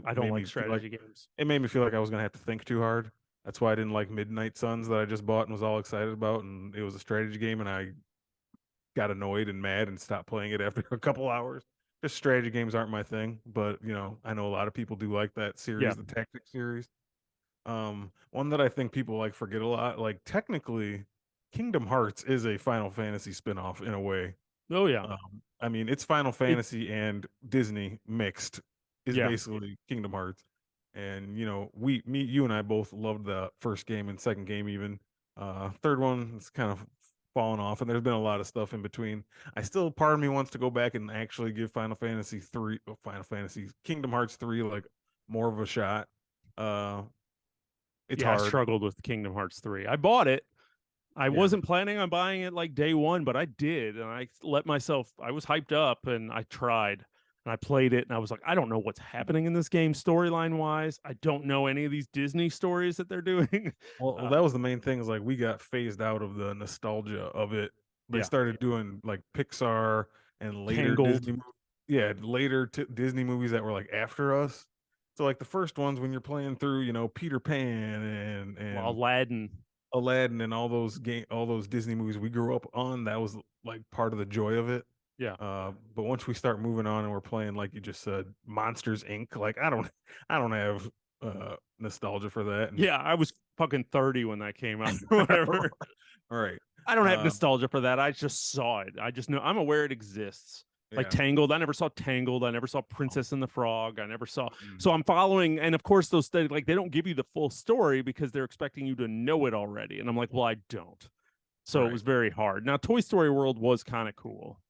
I don't like strategy games. it made me feel like I was gonna have to think too hard. That's why I didn't like Midnight Suns that I just bought and was all excited about, and it was a strategy game, and I got annoyed and mad and stopped playing it after a couple hours. Just strategy games aren't my thing, but I know a lot of people do like that Yeah. series, the Tactics series. One that I think people like forget a lot, like technically, Kingdom Hearts is a Final Fantasy spinoff in a way. Oh yeah. I mean, it's Final It Fantasy and Disney mixed is yeah. basically Kingdom Hearts. And you and I both loved the first game and second game even. Third one is kind of fallen off, and there's been a lot of stuff in between. I still part of me wants to go back and actually give Final Fantasy Kingdom Hearts 3 like more of a shot. Uh, it's Yeah, I hard. struggled with Kingdom Hearts 3. I bought it. I Yeah. wasn't planning on buying it like day one, but I did. And I was hyped up and I tried and I played it and I was like, I don't know what's happening in this game storyline wise. I don't know any of these Disney stories that they're doing. Well, that was the main thing is like we got phased out of the nostalgia of it. They Yeah. started doing like Pixar and later Tangled. Disney movies that were like after us. So like the first ones when you're playing through, Peter Pan Well, and Aladdin. Aladdin and all those Disney movies we grew up on, that was like part of the joy of it. Yeah. But once we start moving on and we're playing like you just said, Monsters Inc. Like I don't have nostalgia for that. And Yeah. I was fucking 30 when that came out or whatever. all right. I don't have Um, nostalgia for that. I just saw it. I just know I'm aware it exists. Like yeah. Tangled, I never saw Tangled. I never saw Princess and the Frog. I never saw. Mm. So I'm following, and of course, they don't give you the full story because they're expecting you to know it already. And I'm like, well, I don't. So it Right. was very hard. Now, Toy Story World was kind of cool.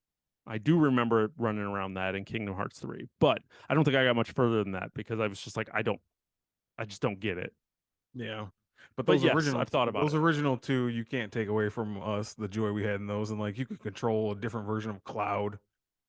I do remember running around that in Kingdom Hearts 3, but I don't think I got much further than that because I was just like, I just don't get it. Yeah. But But yes, I've thought about those it. original two, you can't take away from us the joy we had in those. And like you could control a different version of Cloud,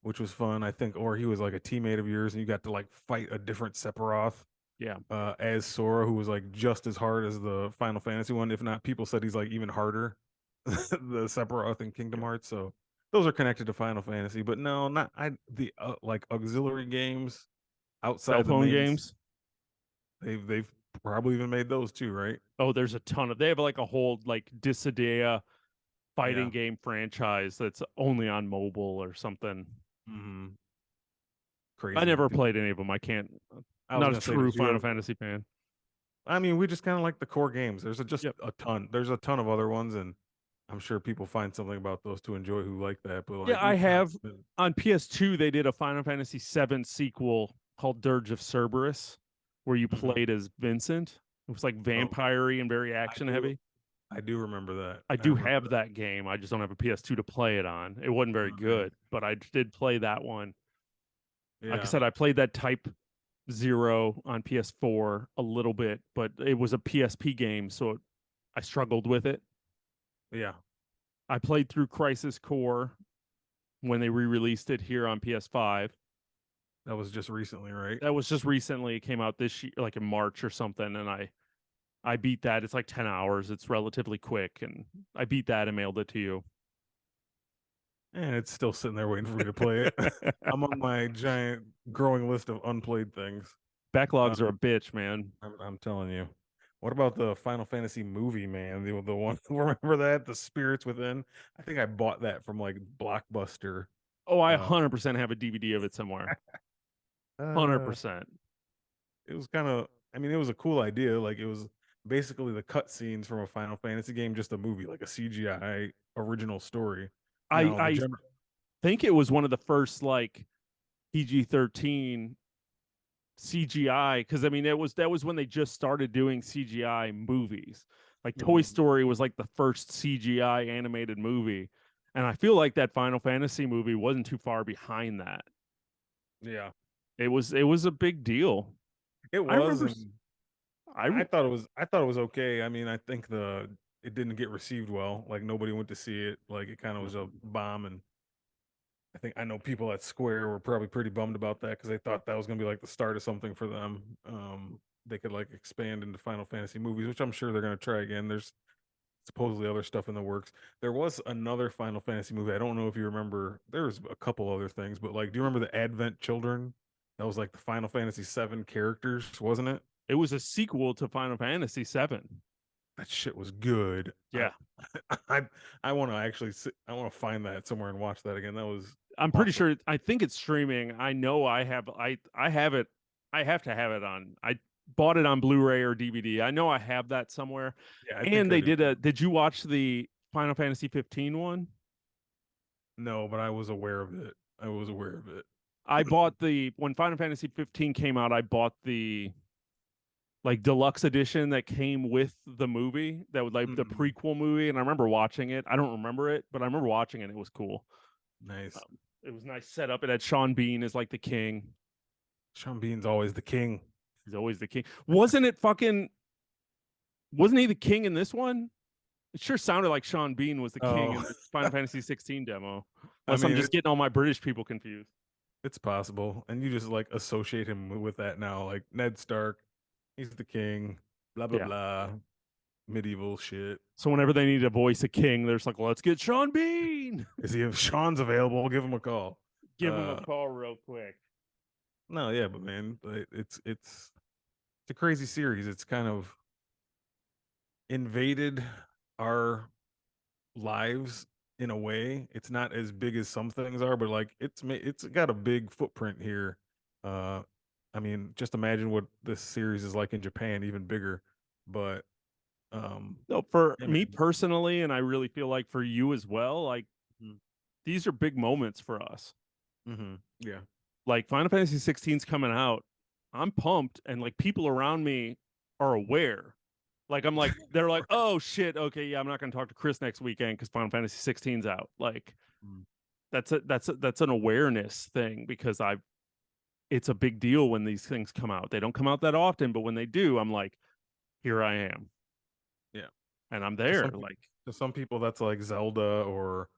which was fun, I think, or he was like a teammate of yours and you got to like fight a different Sephiroth. Yeah, as Sora, who was like just as hard as the Final Fantasy one. If not, people said he's like even harder, the Sephiroth in Kingdom yeah. Hearts. So those are connected to Final Fantasy, but no, not the like auxiliary games Cell outside the phone mains. games. They've probably even made those too, right? Oh, there's a ton of. They have like a whole like Dissidia fighting Yeah. game franchise that's only on mobile or something. Hmm. I Crazy. never played any of them. I can't. I was Not a gonna say, true did you Final ever? Fantasy fan. I mean, we just kind of like the core games. Just Yep. a ton. There's a ton of other ones, and I'm sure people find something about those to enjoy who like that. But Yeah, like I we've kind have of been, on PS2. They did a Final Fantasy VII sequel called Dirge of Cerberus, where you mhm. played as Vincent. It was like Oh, vampire-y and very I action do. heavy. I do remember that. I I do remember have that game. I just don't have a PS2 to play it on. It wasn't that. very Oh, nice. good, but I did play that one. Like I Yeah. said, I played that Type Zero on PS4 a little bit, but it was a PSP game, so I struggled with it. Yeah. I played through Crisis Core when they re-released it here on PS5. That was just recently, right? That was just recently. It came out this year, like in March or something, and I beat that. It's like 10 hours. It's relatively quick, and I beat that and mailed it to you. And it's still sitting there waiting for me to play it. Among my giant growing list of unplayed things. Backlogs are a Um, bitch, man. I'm telling you. What about the Final Fantasy movie, man? The one remember that? The Spirits Within? I think I bought that from like Blockbuster. Oh, I Uh 100% have a DVD of it somewhere. uh 100%. it was kind of I mean, it was a cool idea. Like it was basically the cutscenes from a Final Fantasy game, just a movie, like a CGI original story. Now the I general think it was one of the first like PG-13 CGI because I mean it was that was when they just started doing CGI movies. Like Toy Mhm. Story was like the first CGI animated movie, and I feel like that Final Fantasy movie wasn't too far behind that. Yeah. It was a big deal. It I was, remember and I I thought it was okay. I mean, I think the it didn't get received well. Like nobody went to see it. Like it kind of was a bomb, and I think I know people at Square were probably pretty bummed about that because they thought that was going to be like the start of something for them. They could like expand into Final Fantasy movies, which I'm sure they're going to try again. There's supposedly other stuff in the works. There was another Final Fantasy movie. I don't know if you remember. There's a couple other things, but like, do you remember the Advent Children? That was like the Final Fantasy VII characters, wasn't it? it was a sequel to Final Fantasy VII. That shit was good. Yeah, I I want to actually I want to find that somewhere and watch that again. That was I'm pretty awesome. sure. I think it's streaming. I know I have it. I have to have it on. I bought it on Blu-ray or DVD. I know I have that somewhere. Yeah, I think And I they do did a. too. Did you watch the Final Fantasy 15 one? No, but I was aware of it. I was aware of it. I bought the when Final Fantasy 15 came out. I bought the like deluxe edition that came with the movie. That was like the Mhm. prequel movie, and I remember watching it. I don't remember it, but I remember watching it. It was cool. Nice. It was nice setup. It had Sean Bean as like the king. Sean Bean's always the king. He's always the king. Wasn't it fucking? Wasn't he the king in this one? It sure sounded like Sean Bean was the king Oh, in the Final Fantasy 16 demo. I Unless I'm mean, just getting all my British people confused. it's possible. And you just like associate him with that now. Like Ned Stark, he's the king, blah, blah, Yeah. blah, medieval shit. So whenever they need to voice a king, there's like, let's get Sean Bean. Is he, if Sean's available, we'll give him a call. Give him a call real quick. No, yeah, but man, it's a crazy series. It's kind of invaded our lives in a way. It's not as big as some things are, but like it's got a big footprint here. Uh, I mean, just imagine what this series is like in Japan, even bigger. But No, for yeah, me man. personally, and I really feel like for you as well, like these are big moments for us. Mm-hmm. Yeah. Like Final Fantasy 16's coming out. I'm pumped, and like people around me are aware. Like I'm like they're like, oh shit, okay, yeah, I'm not gonna talk to Chris next weekend because Final Fantasy 16's out. Like Mm. that's an awareness thing because I it's a big deal when these things come out. They don't come out that often, but when they do, I'm like, here I am, Yeah. and I'm To there. some people, Like, to some people, that's like Zelda or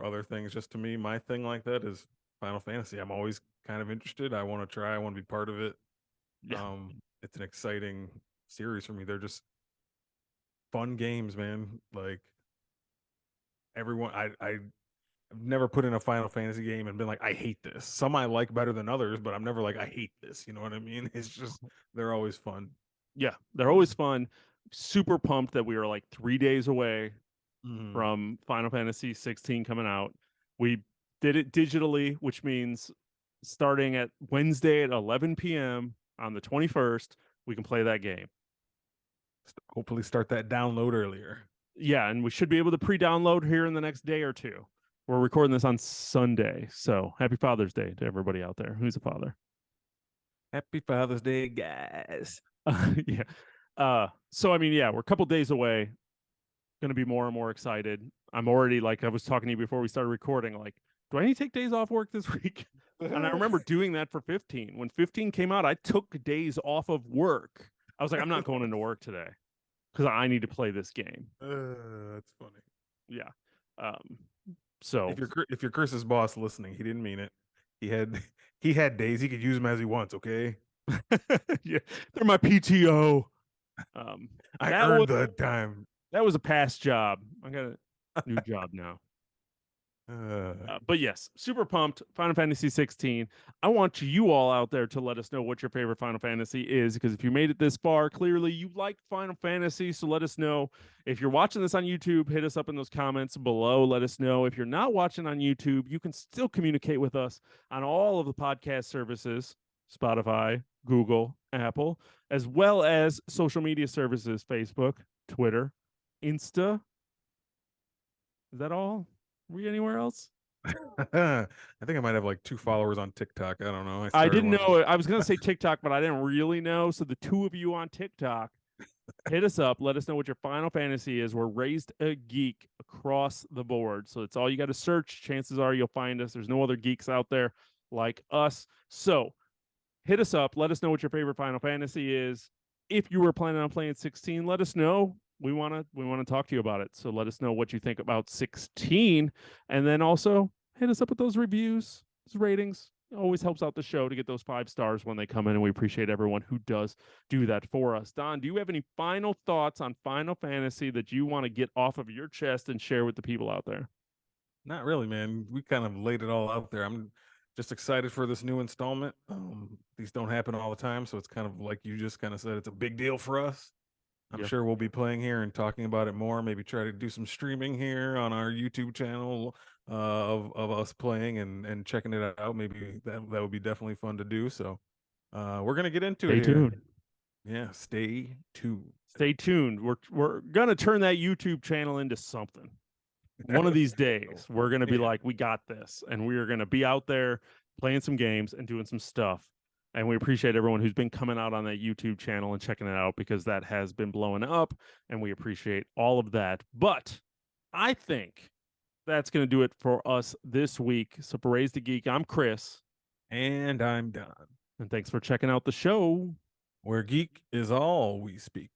other things. Just to me, my thing like that is Final Fantasy. I'm always kind of interested. I want to try. I want to be part of it. yeah, Um, it's an exciting series for me. They're just fun games, man. Like everyone, I've never put in a Final Fantasy game and been like, I hate this. Some I like better than others, but I'm never like, I hate this. You know what I mean? It's just they're always fun. Yeah, they're always fun. Super pumped that we are like 3 days away Mm. from Final Fantasy 16 coming out. We did it digitally, which means starting at Wednesday at 11 p.m. on the 21st, we can play that game. Hopefully, start that download earlier. Yeah, and we should be able to pre-download here in the next day or two. We're recording this on Sunday, so happy Father's Day to everybody out there who's a father. Happy Father's Day, guys. Yeah. So I mean, yeah, we're a couple days away. Going to be more and more excited. I'm already like I was talking to you before we started recording. Like, do I need to take days off work this week? And I remember doing that for 15. When 15 came out, I took days off of work. I was like, I'm not going into work today because I need to play this game. That's funny. Yeah. Um, so If you're Chris's boss listening, he didn't mean it. He had he had days. He could use them as he wants. Okay. yeah, they're my PTO. Um, I that was earned the time. that was a past job. I got a new job now. Uh, But yes, super pumped. Final Fantasy 16. I want you all out there to let us know what your favorite Final Fantasy is, because if you made it this far, clearly you like Final Fantasy. So let us know. If you're watching this on YouTube, hit us up in those comments below. Let us know. If you're not watching on YouTube, you can still communicate with us on all of the podcast services: Spotify, Google, Apple, as well as social media services: Facebook, Twitter, Insta. Is that all? Are we anywhere else? I think I might have like 2 followers on TikTok. I don't know. I I started didn't one of them. know it. I was going to say TikTok, but I didn't really know. So the two of you on TikTok, hit us up. Let us know what your Final Fantasy is. We're Raised a Geek across the board. So it's all you got to search. Chances are you'll find us. There's no other geeks out there like us. So hit us up. Let us know what your favorite Final Fantasy is. If you were planning on playing 16, let us know. We want to talk to you about it. So let us know what you think about 16, and then also hit us up with those reviews, those ratings. It always helps out the show to get those 5 stars when they come in, and we appreciate everyone who does do that for us. Don, do you have any final thoughts on Final Fantasy that you want to get off of your chest and share with the people out there? Not really, man. We kind of laid it all out there. I'm just excited for this new installment. These don't happen all the time, so it's kind of like you just kind of said, it's a big deal for us. I'm Yeah. sure we'll be playing here and talking about it more. Maybe try to do some streaming here on our YouTube channel of us playing and checking it out. Maybe that would be definitely fun to do. So we're gonna get into it Stay here. tuned. Yeah, stay tuned. Stay tuned. We're gonna turn that YouTube channel into something. One of these days, we're gonna be Yeah. like, we got this, and we are gonna be out there playing some games and doing some stuff. And we appreciate everyone who's been coming out on that YouTube channel and checking it out, because that has been blowing up, and we appreciate all of that. But I think that's gonna do it for us this week. So for Raised a Geek, I'm Chris, And I'm done. and thanks for checking out the show. Where geek is all we speak.